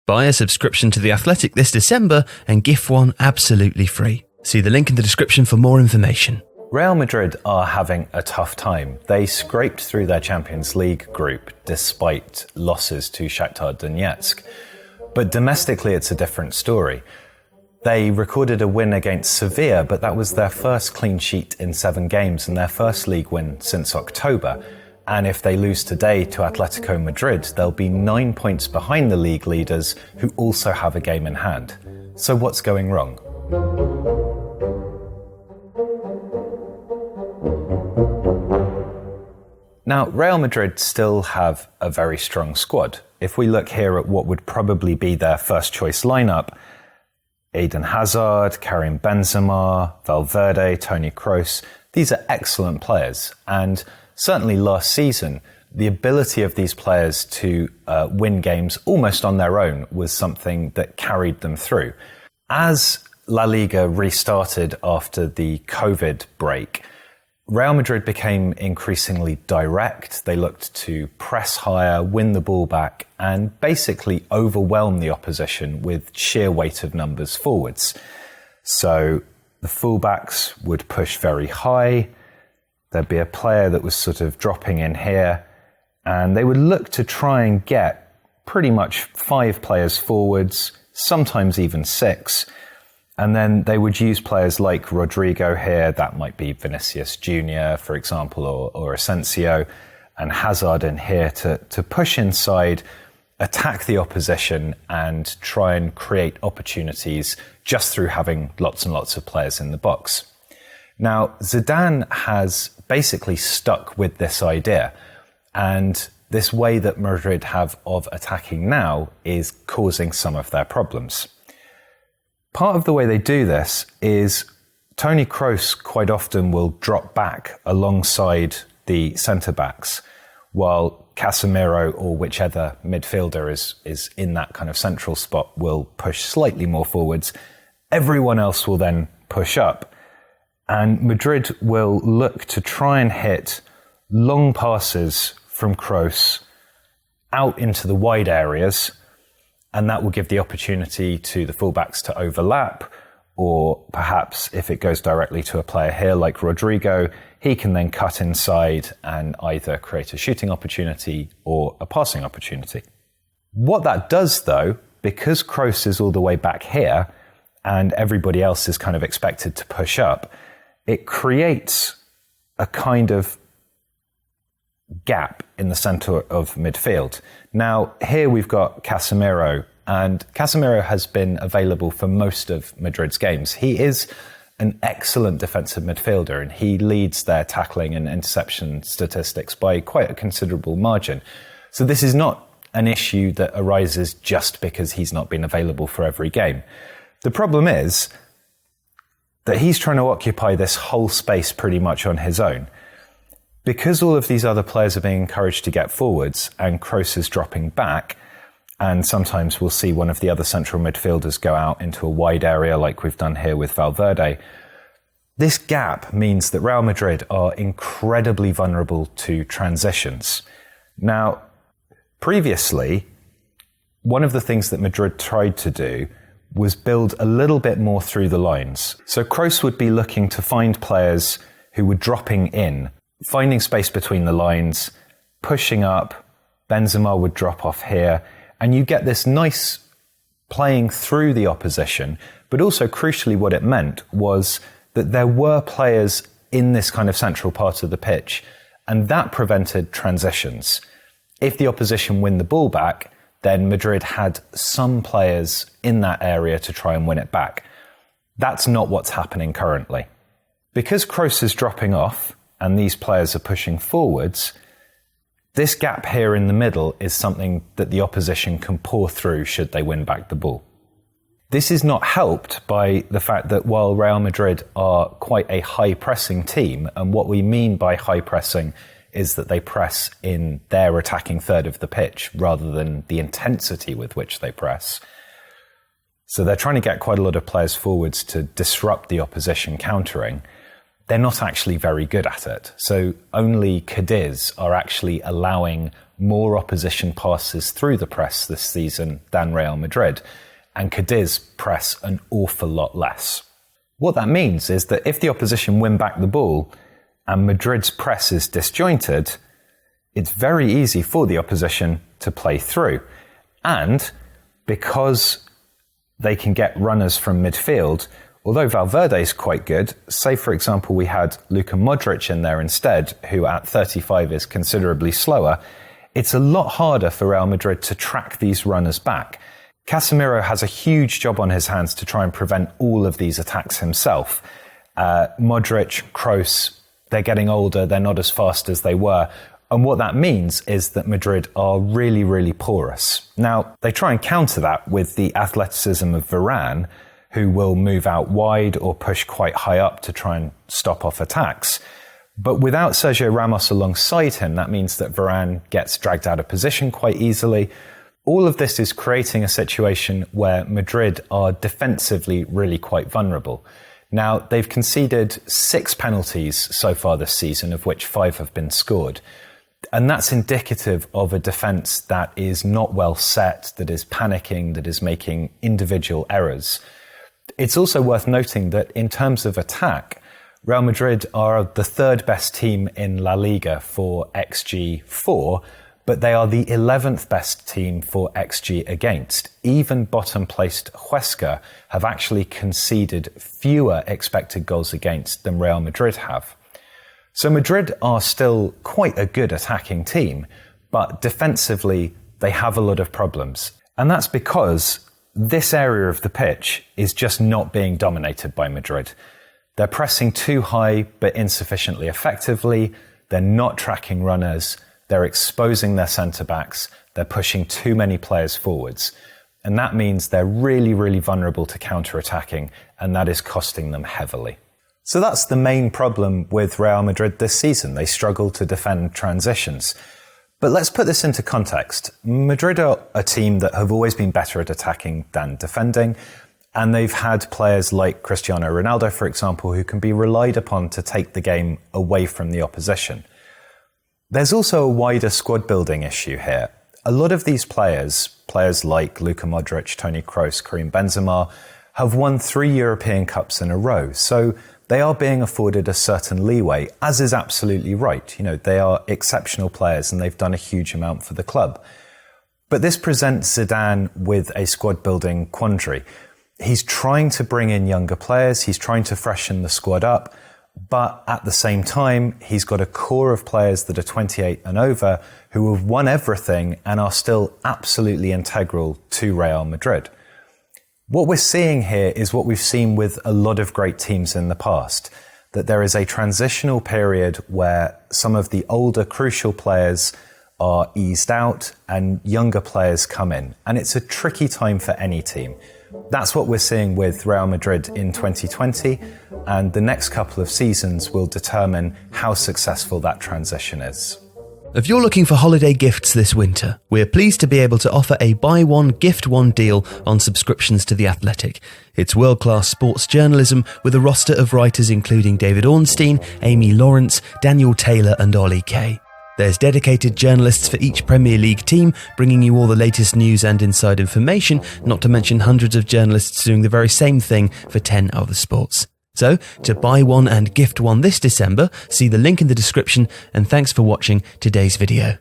Buy a subscription to The Athletic this December and gift one absolutely free. See the link in the description for more information. Real Madrid are having a tough time. They scraped through their Champions League group despite losses to Shakhtar Donetsk. But domestically, it's a different story. They recorded a win against Sevilla, but that was their first clean sheet in 7 games and their first league win since October. And if they lose today to Atletico Madrid, they'll be 9 points behind the league leaders, who also have a game in hand. So what's going wrong? Now, Real Madrid still have a very strong squad. If we look here at what would probably be their first choice lineup, Eden Hazard, Karim Benzema, Valverde, Toni Kroos, these are excellent players. And certainly last season, the ability of these players to win games almost on their own was something that carried them through. As La Liga restarted after the COVID break, Real Madrid became increasingly direct. They looked to press higher, win the ball back, and basically overwhelm the opposition with sheer weight of numbers forwards. So the fullbacks would push very high. There'd be a player that was sort of dropping in here, and they would look to try and get pretty much 5 players forwards, sometimes even 6. And then they would use players like Rodrigo here, that might be Vinicius Jr., for example, or Asensio, and Hazard in here to push inside, attack the opposition, and try and create opportunities just through having lots and lots of players in the box. Now, Zidane has basically stuck with this idea, and this way that Madrid have of attacking now is causing some of their problems. Part of the way they do this is Toni Kroos quite often will drop back alongside the centre-backs, while Casemiro or whichever midfielder is in that kind of central spot will push slightly more forwards. Everyone else will then push up. And Madrid will look to try and hit long passes from Kroos out into the wide areas, and that will give the opportunity to the fullbacks to overlap, or perhaps if it goes directly to a player here like Rodrigo, he can then cut inside and either create a shooting opportunity or a passing opportunity. What that does though, because Kroos is all the way back here and everybody else is kind of expected to push up, it creates a kind of gap in the centre of midfield. Now, here we've got Casemiro, and Casemiro has been available for most of Madrid's games. He is an excellent defensive midfielder, and he leads their tackling and interception statistics by quite a considerable margin. So this is not an issue that arises just because he's not been available for every game. The problem is that he's trying to occupy this whole space pretty much on his own. Because all of these other players are being encouraged to get forwards and Kroos is dropping back, and sometimes we'll see one of the other central midfielders go out into a wide area like we've done here with Valverde, this gap means that Real Madrid are incredibly vulnerable to transitions. Now, previously, one of the things that Madrid tried to do was build a little bit more through the lines. So Kroos would be looking to find players who were dropping in, finding space between the lines, pushing up. Benzema would drop off here, and you get this nice playing through the opposition. But also, crucially, what it meant was that there were players in this kind of central part of the pitch, and that prevented transitions. If the opposition win the ball back, then Madrid had some players in that area to try and win it back. That's not what's happening currently. Because Kroos is dropping off and these players are pushing forwards, this gap here in the middle is something that the opposition can pour through should they win back the ball. This is not helped by the fact that while Real Madrid are quite a high-pressing team, and what we mean by high-pressing is that they press in their attacking third of the pitch rather than the intensity with which they press. So they're trying to get quite a lot of players forwards to disrupt the opposition countering. They're not actually very good at it. So only Cadiz are actually allowing more opposition passes through the press this season than Real Madrid, and Cadiz press an awful lot less. What that means is that if the opposition win back the ball and Madrid's press is disjointed, it's very easy for the opposition to play through. And because they can get runners from midfield, although Valverde's quite good, say for example we had Luka Modric in there instead, who at 35 is considerably slower, it's a lot harder for Real Madrid to track these runners back. Casemiro has a huge job on his hands to try and prevent all of these attacks himself. Modric, Kroos, they're getting older, they're not as fast as they were. And what that means is that Madrid are really, really porous. Now, they try and counter that with the athleticism of Varane, who will move out wide or push quite high up to try and stop off attacks. But without Sergio Ramos alongside him, that means that Varane gets dragged out of position quite easily. All of this is creating a situation where Madrid are defensively really quite vulnerable. Now, they've conceded 6 penalties so far this season, of which 5 have been scored. And that's indicative of a defence that is not well set, that is panicking, that is making individual errors. It's also worth noting that in terms of attack, Real Madrid are the 3rd best team in La Liga for XG4, but they are the 11th best team for XG against. Even bottom-placed Huesca have actually conceded fewer expected goals against than Real Madrid have. So Madrid are still quite a good attacking team, but defensively they have a lot of problems. And that's because this area of the pitch is just not being dominated by Madrid. They're pressing too high but insufficiently effectively, they're not tracking runners, they're exposing their centre-backs, they're pushing too many players forwards. And that means they're really, really vulnerable to counter-attacking, and that is costing them heavily. So that's the main problem with Real Madrid this season. They struggle to defend transitions. But let's put this into context. Madrid are a team that have always been better at attacking than defending, and they've had players like Cristiano Ronaldo, for example, who can be relied upon to take the game away from the opposition. There's also a wider squad building issue here. A lot of these players like Luka Modric, Toni Kroos, Karim Benzema, have won 3 European Cups in a row. So they are being afforded a certain leeway, as is absolutely right. You know, they are exceptional players and they've done a huge amount for the club. But this presents Zidane with a squad building quandary. He's trying to bring in younger players, he's trying to freshen the squad up, but at the same time, he's got a core of players that are 28 and over who have won everything and are still absolutely integral to Real Madrid. What we're seeing here is what we've seen with a lot of great teams in the past, that there is a transitional period where some of the older crucial players are eased out and younger players come in. And it's a tricky time for any team. That's what we're seeing with Real Madrid in 2020, and the next couple of seasons will determine how successful that transition is. If you're looking for holiday gifts this winter, we're pleased to be able to offer a buy one, gift one deal on subscriptions to The Athletic. It's world-class sports journalism with a roster of writers including David Ornstein, Amy Lawrence, Daniel Taylor and Ollie Kay. There's dedicated journalists for each Premier League team, bringing you all the latest news and inside information, not to mention hundreds of journalists doing the very same thing for 10 other sports. So, to buy one and gift one this December, see the link in the description, and thanks for watching today's video.